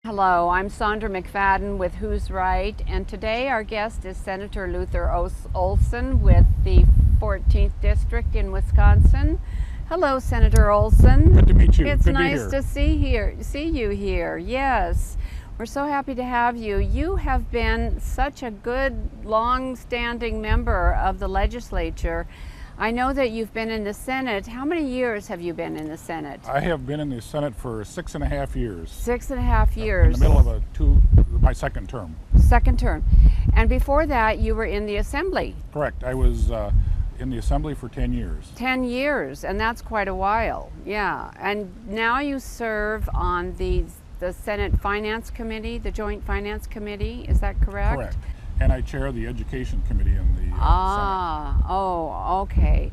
Hello, I'm Sandra McFadden with Who's Right, and today our guest is Senator Luther Olsen with the 14th District in Wisconsin. Hello, Senator Olsen. Good to meet you. It's Good nice to see you here. Yes, we're so happy to have you. You have been such a good, long-standing member of the legislature. I know that you've been in the Senate. How many years have you been in the Senate? I have been in the Senate for 6.5 years. 6.5 years. In the middle of my second term. Second term. And before that, you were in the Assembly. Correct. I was in the Assembly for 10 years. 10 years, and that's quite a while. Yeah. And now you serve on the Senate Finance Committee, the Joint Finance Committee. Is that correct? Correct. And I chair the Education Committee in the Senate. Oh, okay.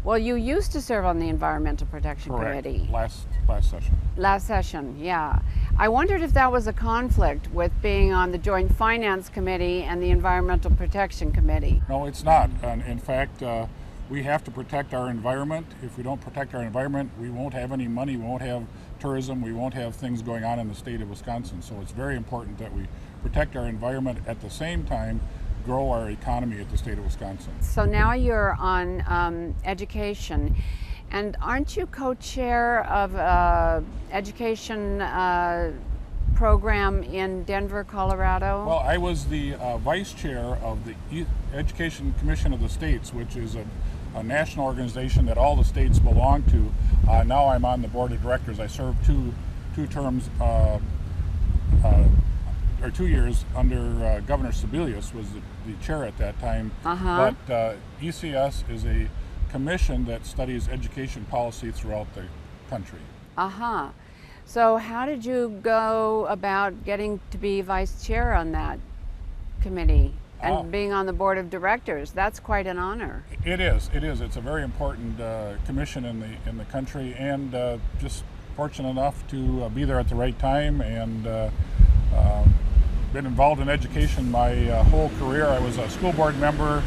Well, you used to serve on the Environmental Protection Correct. Committee. Last session. Last session, yeah. I wondered if that was a conflict with being on the Joint Finance Committee and the Environmental Protection Committee. No, it's not. And in fact, we have to protect our environment. If we don't protect our environment, we won't have any money, we won't have tourism, we won't have things going on in the state of Wisconsin. So it's very important that we protect our environment, at the same time grow our economy at the state of Wisconsin. So now you're on education, and aren't you co-chair of education program in Denver, Colorado? Well, I was the vice chair of the Education Commission of the States, which is a national organization that all the states belong to. Now I'm on the board of directors. I served two terms, or 2 years under Governor Sebelius was the chair at that time. Uh-huh. But ECS is a commission that studies education policy throughout the country. Uh-huh. So how did you go about getting to be vice chair on that committee and being on the board of directors? That's quite an honor. It is. It's a very important commission in the country, and just fortunate enough to be there at the right time, and been involved in education my whole career. I was a school board member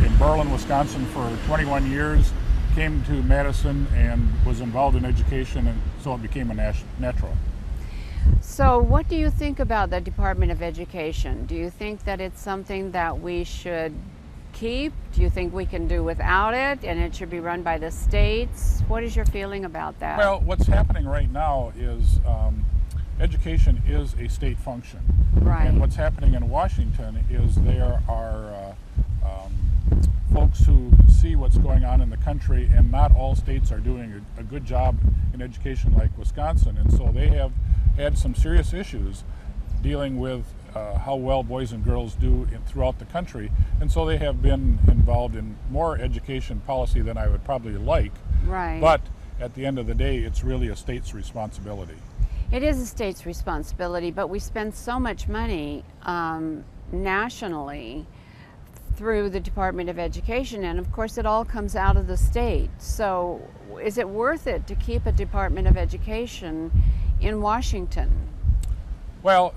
in Berlin, Wisconsin for 21 years, came to Madison and was involved in education, and so it became a natural. So what do you think about the Department of Education? Do you think that it's something that we should keep? Do you think we can do without it and it should be run by the states? What is your feeling about that? Well, what's happening right now is education is a state function. Right. And what's happening in Washington is there are folks who see what's going on in the country, and not all states are doing a good job in education like Wisconsin. And so they have had some serious issues dealing with how well boys and girls do throughout the country. And so they have been involved in more education policy than I would probably like. Right. But at the end of the day, it's really a state's responsibility. It is a state's responsibility, but we spend so much money nationally through the Department of Education, and of course it all comes out of the state. So is it worth it to keep a Department of Education in Washington? Well,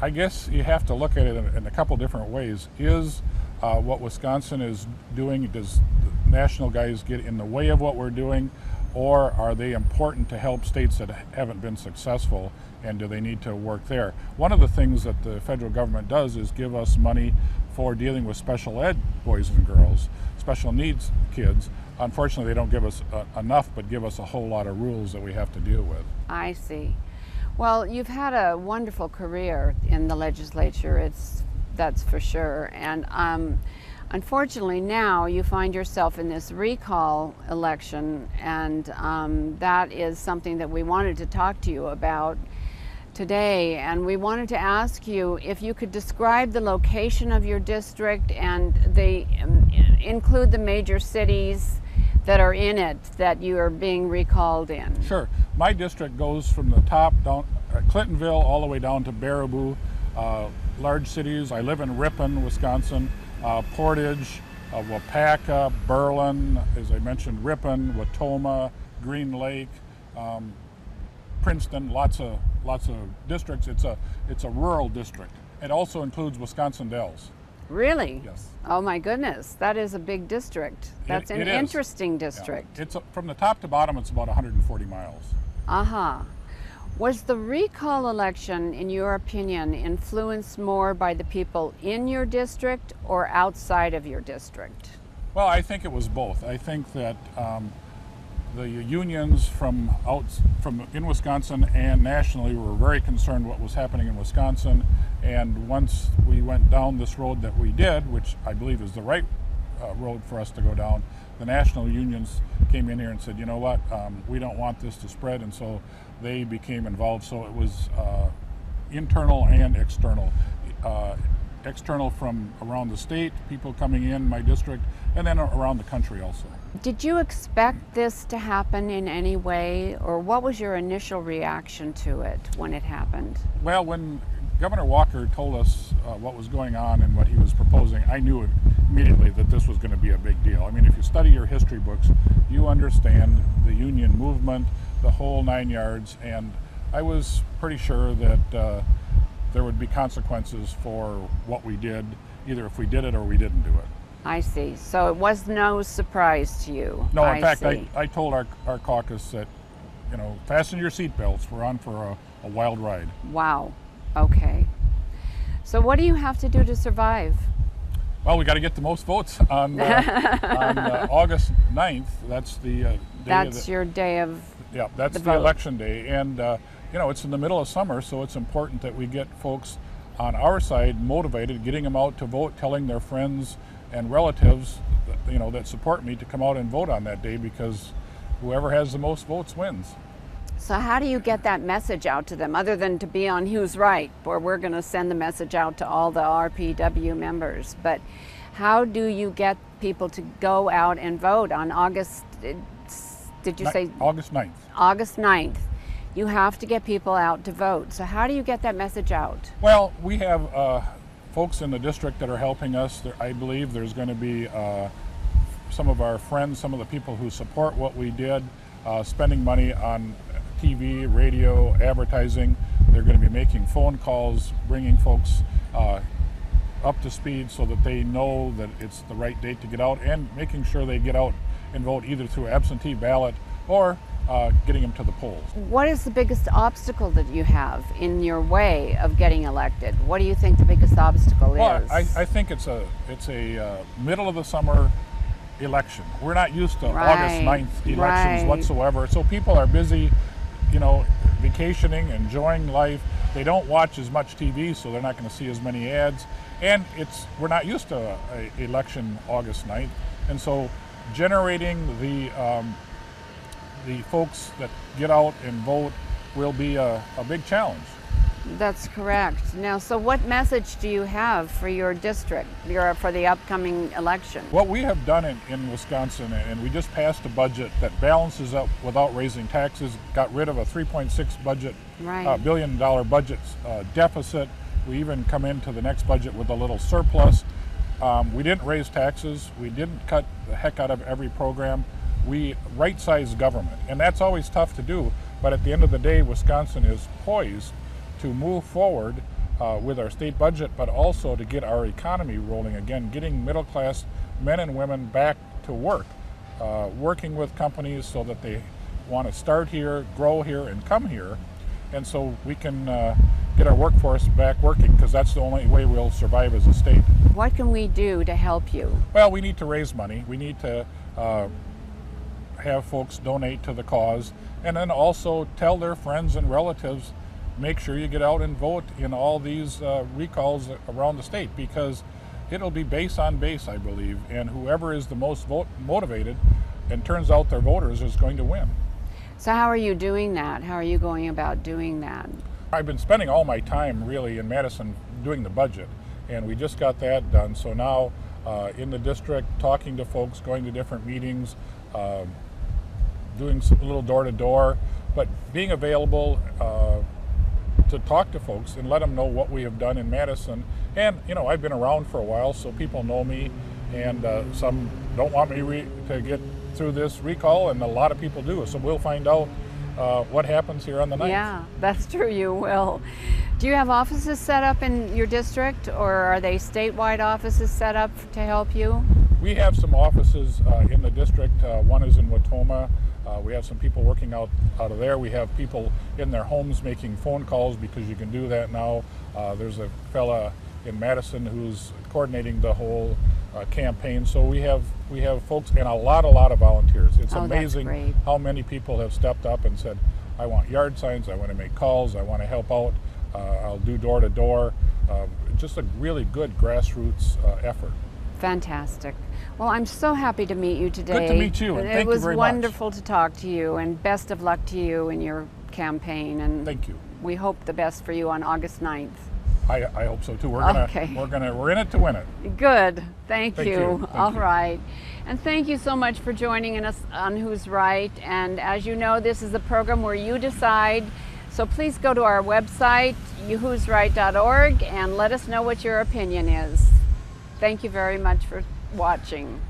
I guess you have to look at it in a couple different ways. Is what Wisconsin is doing, does the national guys get in the way of what we're doing? Or are they important to help states that haven't been successful, and do they need to work there? One of the things that the federal government does is give us money for dealing with special ed boys and girls, special needs kids. Unfortunately, they don't give us enough, but give us a whole lot of rules that we have to deal with. I see. Well, you've had a wonderful career in the legislature, that's for sure. And unfortunately, now you find yourself in this recall election, and that is something that we wanted to talk to you about today. And we wanted to ask you if you could describe the location of your district and include the major cities that are in it that you are being recalled in. Sure. My district goes from the top down, Clintonville, all the way down to Baraboo. Large cities. I live in Ripon, Wisconsin. Portage, Wapaka, Berlin, as I mentioned, Ripon, Watoma, Green Lake, Princeton, lots of districts. It's a rural district. It also includes Wisconsin Dells. Really? Yes. Oh my goodness, that is a big district. That's an interesting district. Yeah. It's from the top to bottom, it's about 140 miles. Uh-huh. Was the recall election, in your opinion, influenced more by the people in your district or outside of your district? Well, I think it was both. I think that the unions from in Wisconsin and nationally were very concerned what was happening in Wisconsin. And once we went down this road that we did, which I believe is the right road for us to go down, the national unions came in here and said, you know what, we don't want this to spread, and so they became involved. So it was internal and external. External from around the state, people coming in my district, and then around the country also. Did you expect this to happen in any way, or what was your initial reaction to it when it happened? Well, when Governor Walker told us what was going on and what he was proposing, I knew immediately that this was going to be a big deal. I mean, if you study your history books, you understand the union movement, the whole 9 yards, and I was pretty sure that there would be consequences for what we did, either if we did it or we didn't do it. I see. So it was no surprise to you. No, in fact, I told our caucus that, you know, fasten your seatbelts. We're on for a wild ride. Wow. Okay. So what do you have to do to survive? Well, we got to get the most votes on August 9th. That's the day. That's your day of Yeah, that's the election day. And, you know, it's in the middle of summer, so it's important that we get folks on our side motivated, getting them out to vote, telling their friends and relatives, you know, that support me to come out and vote on that day, because whoever has the most votes wins. So how do you get that message out to them, other than to be on Who's Right, or we're going to send the message out to all the RPW members, but how do you get people to go out and vote on August, did you say? August 9th. August 9th. You have to get people out to vote. So how do you get that message out? Well, we have folks in the district that are helping us. I believe there's going to be some of our friends, some of the people who support what we did, spending money on TV, radio, advertising. They're going to be making phone calls, bringing folks up to speed so that they know that it's the right date to get out, and making sure they get out and vote either through absentee ballot or getting them to the polls. What is the biggest obstacle that you have in your way of getting elected? What do you think the biggest obstacle is? I think it's a middle of the summer election. We're not used to August 9th elections whatsoever. So people are busy, you know, vacationing, enjoying life. They don't watch as much TV, so they're not going to see as many ads. And we're not used to an election August 9th. And so generating the folks that get out and vote will be a big challenge. That's correct. Now, so what message do you have for your district, for the upcoming election? What we have done in Wisconsin, and we just passed a budget that balances up without raising taxes, got rid of a $3.6 billion budget deficit. We even come into the next budget with a little surplus. We didn't raise taxes. We didn't cut the heck out of every program. We right-sized government, and that's always tough to do. But at the end of the day, Wisconsin is poised to move forward with our state budget, but also to get our economy rolling again, getting middle-class men and women back to work, working with companies so that they want to start here, grow here, and come here. And so we can get our workforce back working, because that's the only way we'll survive as a state. What can we do to help you? Well, we need to raise money. We need to have folks donate to the cause, and then also tell their friends and relatives, make sure you get out and vote in all these recalls around the state, because it'll be base on base, I believe, and whoever is the most motivated and turns out their voters is going to win. So how are you doing that? How are you going about doing that? I've been spending all my time really in Madison doing the budget, and we just got that done. So now in the district, talking to folks, going to different meetings, doing a little door-to-door, but being available to talk to folks and let them know what we have done in Madison. And, you know, I've been around for a while, so people know me, and some don't want me to get through this recall, and a lot of people do. So we'll find out what happens here on the 9th. Yeah, that's true, you will. Do you have offices set up in your district, or are they statewide offices set up to help you? We have some offices in the district. One is in Watoma. We have some people working out of there. We have people in their homes making phone calls because you can do that now. There's a fella in Madison who's coordinating the whole campaign. So we have folks and a lot of volunteers. It's amazing how many people have stepped up and said, I want yard signs, I want to make calls, I want to help out, I'll do door to door. Just a really good grassroots effort. Fantastic. Well, I'm so happy to meet you today. Good to meet you, and thank you very much. It was wonderful to talk to you, and best of luck to you in your campaign. And thank you. We hope the best for you on August 9th. I hope so too. We're in it to win it. Good. Thank you. Thank All you. right. And thank you so much for joining us on Who's Right. And as you know, this is a program where you decide. So please go to our website, whosright.org, and let us know what your opinion is. Thank you very much for watching.